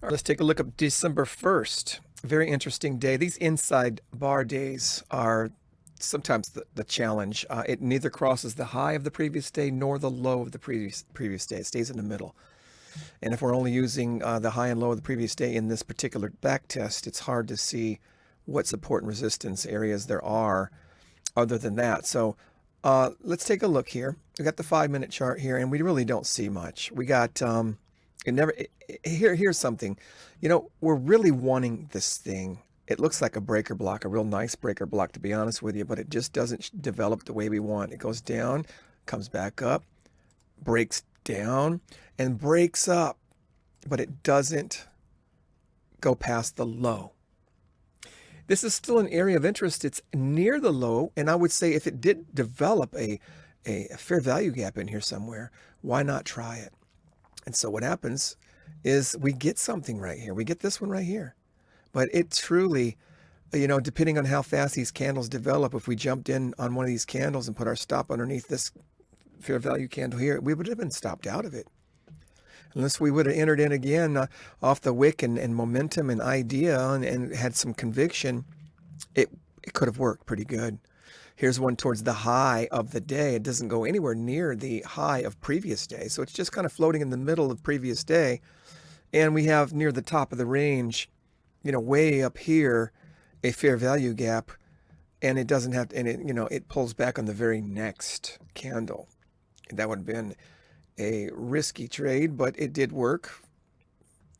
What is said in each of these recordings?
All right, let's take a look at December 1st. Very interesting day. These inside bar days are sometimes the challenge. It neither crosses the high of the previous day nor the low of the previous day. It stays in the middle. And if we're only using the high and low of the previous day in this particular back test, it's hard to see what support and resistance areas there are other than that. So let's take a look here. We got the 5-minute chart here, and we really don't see much. We got here's something. We're really wanting this thing. It looks like a breaker block, a real nice breaker block, to be honest with you, but it just doesn't develop the way we want. It goes down, comes back up, breaks down, and breaks up, but it doesn't go past the low. This is still an area of interest. It's near the low, and I would say if it did develop a fair value gap in here somewhere, why not try it? And so what happens is we get something right here. We get this one right here. But it truly, depending on how fast these candles develop, if we jumped in on one of these candles and put our stop underneath this fair value candle here, we would have been stopped out of it. Unless we would have entered in again off the wick and momentum and idea and had some conviction, it could have worked pretty good. Here's one towards the high of the day. It doesn't go anywhere near the high of previous day. So it's just kind of floating in the middle of previous day. And we have near the top of the range, way up here, a fair value gap. And it doesn't have to, and it pulls back on the very next candle. That would have been a risky trade, but it did work.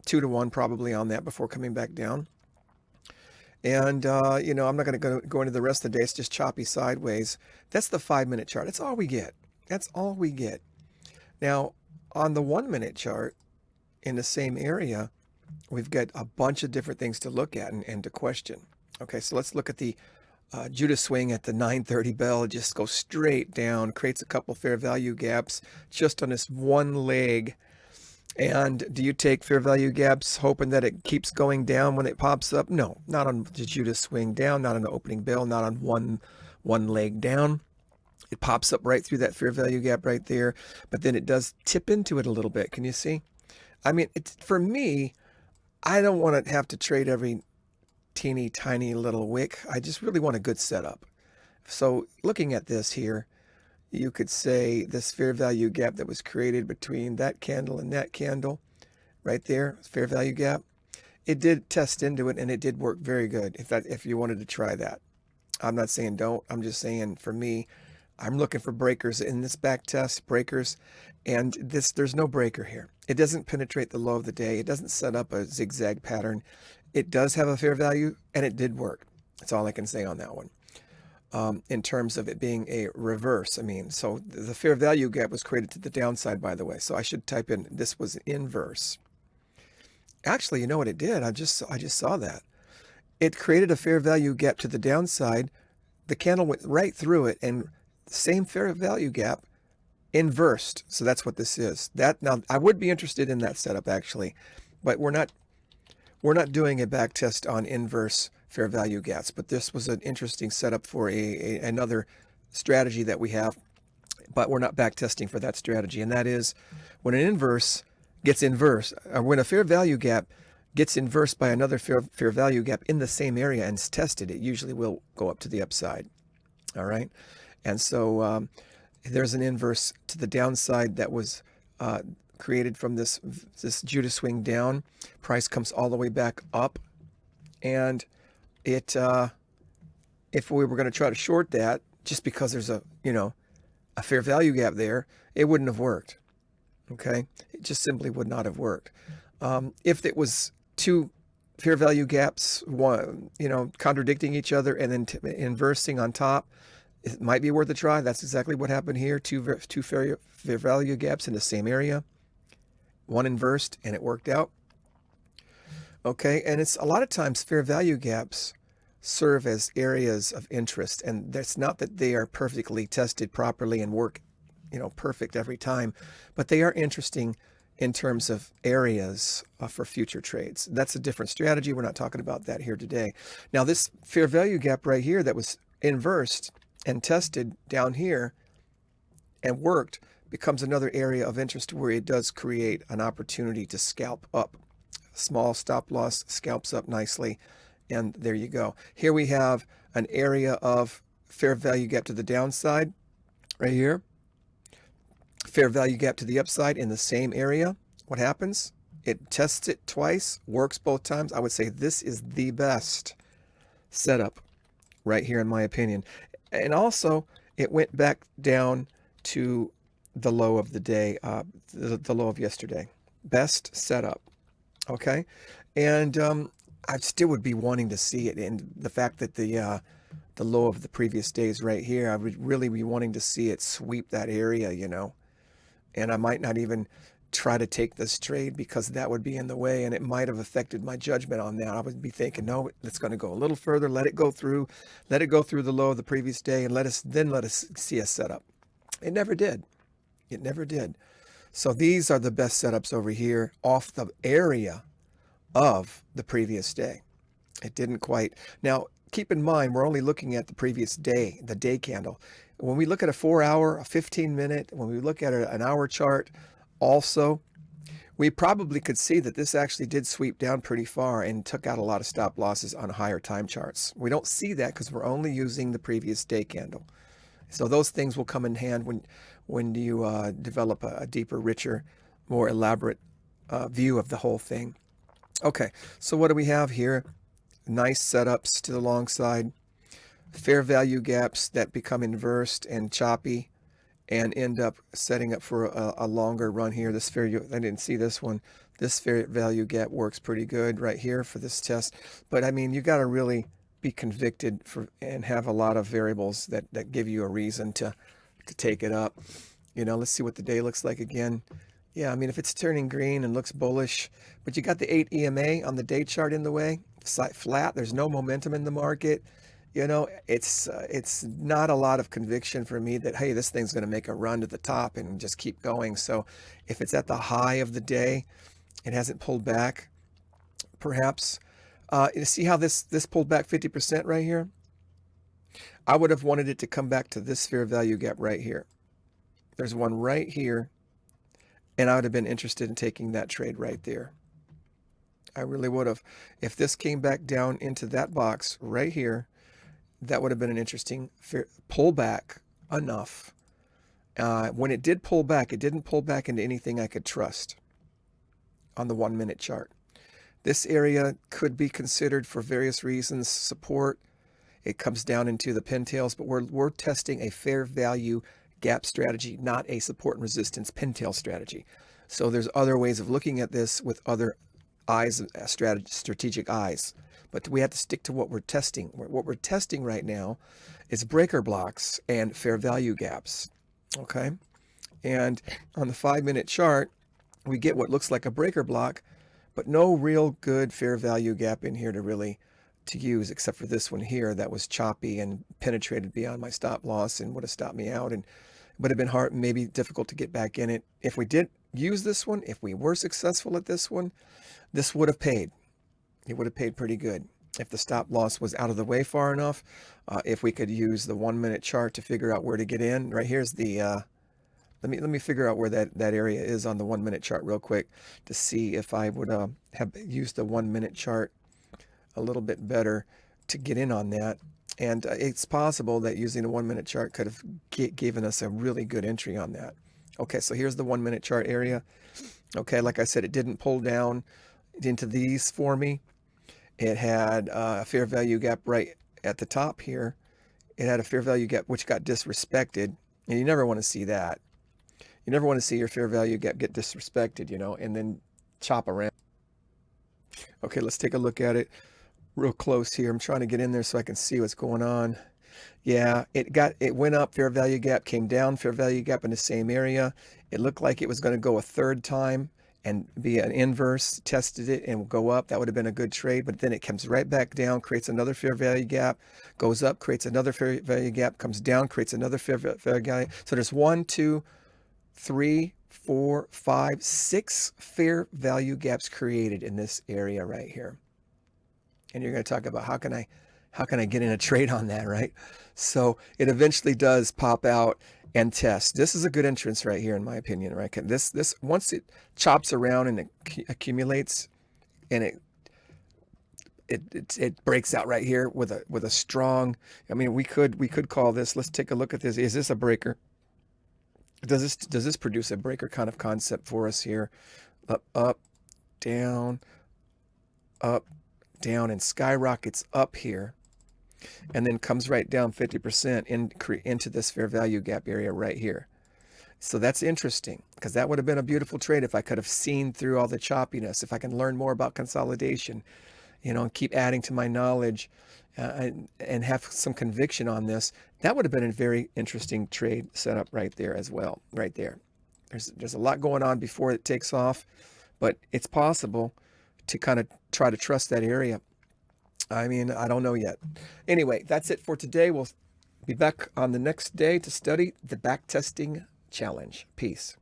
2-to-1 probably on that before coming back down. And, I'm not going to go into the rest of the day. It's just choppy sideways. That's the 5-minute chart. That's all we get. That's all we get. Now, on the 1-minute chart, in the same area, we've got a bunch of different things to look at and to question. Okay, so let's look at the Judah swing at the 9:30 bell. It just goes straight down, creates a couple fair value gaps just on this one leg. And do you take fair value gaps hoping that it keeps going down when it pops up? No, not on the Judah swing down, not on the opening bell, not on one leg down. It pops up right through that fair value gap right there, but then it does tip into it a little bit. Can you see? I mean, for me, I don't want to have to trade every teeny tiny little wick. I just really want a good setup. So looking at this here, you could say this fair value gap that was created between that candle and that candle right there, fair value gap, it did test into it and it did work very good if you wanted to try that. I'm not saying don't. I'm just saying for me, I'm looking for breakers in this back test, breakers, and there's no breaker here. It doesn't penetrate the low of the day. It doesn't set up a zigzag pattern. It does have a fair value, and it did work. That's all I can say on that one. In terms of it being a reverse, so the fair value gap was created to the downside, by the way. So I should type in this was inverse. Actually, you know what it did? I just saw that. It created a fair value gap to the downside. The candle went right through it, and same fair value gap inversed. So that's what this is. Now I would be interested in that setup actually, but we're not doing a back test on inverse fair value gaps, but this was an interesting setup for another strategy that we have, but we're not back testing for that strategy. And that is when an inverse gets inversed, or when a fair value gap gets inversed by another fair value gap in the same area and is tested, it usually will go up to the upside. All right. And so there's an inverse to the downside that was created from this Judah swing down. Price comes all the way back up, and it if we were going to try to short that just because there's a fair value gap there, it wouldn't have worked. Okay, it just simply would not have worked. If it was two fair value gaps, one contradicting each other and then inversing on top, it might be worth a try. That's exactly what happened here. Two fair value gaps in the same area, one inversed, and it worked out. Okay, and it's a lot of times fair value gaps serve as areas of interest, and it's not that they are perfectly tested properly and work, perfect every time, but they are interesting in terms of areas for future trades. That's a different strategy. We're not talking about that here today. Now, this fair value gap right here that was inversed and tested down here and worked becomes another area of interest where it does create an opportunity to scalp up. small stop loss, scalps up nicely, and there you go. Here we have an area of fair value gap to the downside right here. Fair value gap to the upside in the same area. What happens? It tests it twice, works both times. I would say this is the best setup right here in my opinion. And also, it went back down to the low of the day, the low of yesterday. Best setup, okay? And I still would be wanting to see it. And the fact that the low of the previous days right here, I would really be wanting to see it sweep that area, you know. And I might not even try to take this trade because that would be in the way, and it might have affected my judgment on that. I would be thinking, no, it's going to go a little further, let it go through the low of the previous day, and let us see a setup. It never did. It never did. So these are the best setups over here off the area of the previous day. It didn't quite. Now, keep in mind, we're only looking at the previous day, the day candle. When we look at a 4-hour, a 15-minute, when we look at an hour chart, also, we probably could see that this actually did sweep down pretty far and took out a lot of stop losses on higher time charts. We don't see that because we're only using the previous day candle. So those things will come in hand when you develop a deeper, richer, more elaborate view of the whole thing. Okay, so what do we have here? Nice setups to the long side. Fair value gaps that become inversed and choppy and end up setting up for a longer run here. This I didn't see this one. This fair value gap works pretty good right here for this test. But I mean, you got to really be convicted and have a lot of variables that give you a reason to take it up. You know, let's see what the day looks like again. Yeah, I mean, if it's turning green and looks bullish, but you got the 8 EMA on the day chart in the way, flat, there's no momentum in the market. You know, it's not a lot of conviction for me that, hey, this thing's going to make a run to the top and just keep going. So if it's at the high of the day, it hasn't pulled back, perhaps. You see how this pulled back 50% right here? I would have wanted it to come back to this fair value gap right here. There's one right here, and I would have been interested in taking that trade right there. I really would have. If this came back down into that box right here, that would have been an interesting pullback enough. When it did pull back, it didn't pull back into anything I could trust on the 1-minute chart. This area could be considered for various reasons support. It comes down into the pintails, but we're testing a fair value gap strategy, not a support and resistance pintail strategy. So there's other ways of looking at this with other eyes, strategic eyes. But we have to stick to what we're testing. What we're testing right now is breaker blocks and fair value gaps, okay? And on the 5-minute chart, we get what looks like a breaker block, but no real good fair value gap in here to use, except for this one here that was choppy and penetrated beyond my stop loss and would have stopped me out, and would have been hard, maybe difficult to get back in it. If we did use this one, if we were successful at this one, this would have paid. It would have paid pretty good if the stop loss was out of the way far enough. If we could use the 1-minute chart to figure out where to get in. Right here's the let me figure out where that area is on the 1-minute chart real quick to see if I would have used the 1-minute chart a little bit better to get in on that. And it's possible that using the 1-minute chart could have given us a really good entry on that. Okay, so here's the 1-minute chart area. Okay, like I said, it didn't pull down into these for me. It had a fair value gap right at the top here. It had a fair value gap which got disrespected, and you never want to see that. You never want to see your fair value gap get disrespected, you know, and then chop around. Okay, let's take a look at it real close here. I'm trying to get in there so I can see what's going on. Yeah, it went up, fair value gap, came down, fair value gap in the same area. It looked like it was going to go a third time and be an inverse, tested it and go up. That would have been a good trade, but then it comes right back down, creates another fair value gap, goes up, creates another fair value gap, comes down, creates another fair value gap. So there's 1, 2, 3, 4, 5, 6 fair value gaps created in this area right here. And you're going to talk about how can I get in a trade on that, right? So it eventually does pop out and test. This is a good entrance right here, in my opinion, right? This once it chops around and it accumulates, and it breaks out right here with a strong. I mean, we could call this. Let's take a look at this. Is this a breaker? Does this produce a breaker kind of concept for us here? Up, down, up, down, and skyrockets up here, and then comes right down 50% into this fair value gap area right here. So that's interesting, because that would have been a beautiful trade if I could have seen through all the choppiness, if I can learn more about consolidation, and keep adding to my knowledge, and have some conviction on this. That would have been a very interesting trade setup right there as well, right there. There's a lot going on before it takes off, but it's possible to kind of try to trust that area. I mean, I don't know yet. Anyway, that's it for today. We'll be back on the next day to study the backtesting challenge. Peace.